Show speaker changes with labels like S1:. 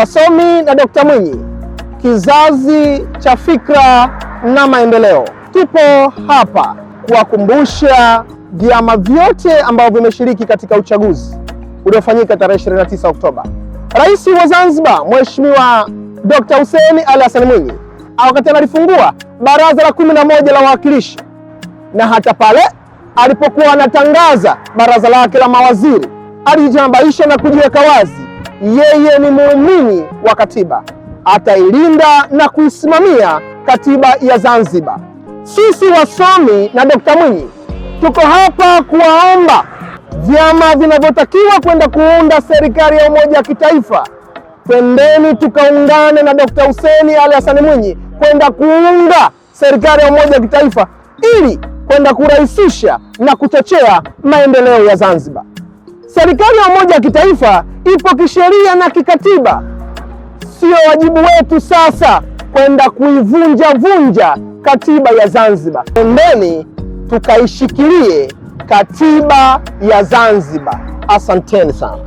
S1: Wasomi na Dr. Mwinyi, kizazi cha fikra na maendeleo. Tupo hapa kuwakumbusha vyama vyote ambavyo vimeshiriki katika uchaguzi uliofanyika tarehe 29 Oktoba. Rais wa Zanzibar Mheshimiwa Dr. Hussein Ali Hassan Mwinyi wakati analifungua baraza la 11 la wawakilishi, na hata pale alipokuwa anatangaza baraza lake la mawaziri, alijitambulisha na kujiweka wazi yeye ni muumini wa katiba, atailinda na kuisimamia katiba ya Zanzibar. Sisi wasomi na Dr. Mwinyi tuko hapa kuwaomba vyama vinavyotakiwa kwenda kuunda serikali ya umoja wa kitaifa, twendeni tukaungane na Dr. Hussein Ali Hassan Mwinyi kwenda kuunda serikali ya umoja wa kitaifa ili kwenda kurahisisha na kuchochea maendeleo ya Zanzibar. Serikali ya umoja wa kitaifa ipo kisheria na kikatiba. Sio wajibu wetu sasa kwenda kuivunja katiba ya Zanzibar. Twendeni tukaishikilie katiba ya Zanzibar. Asanteni sana.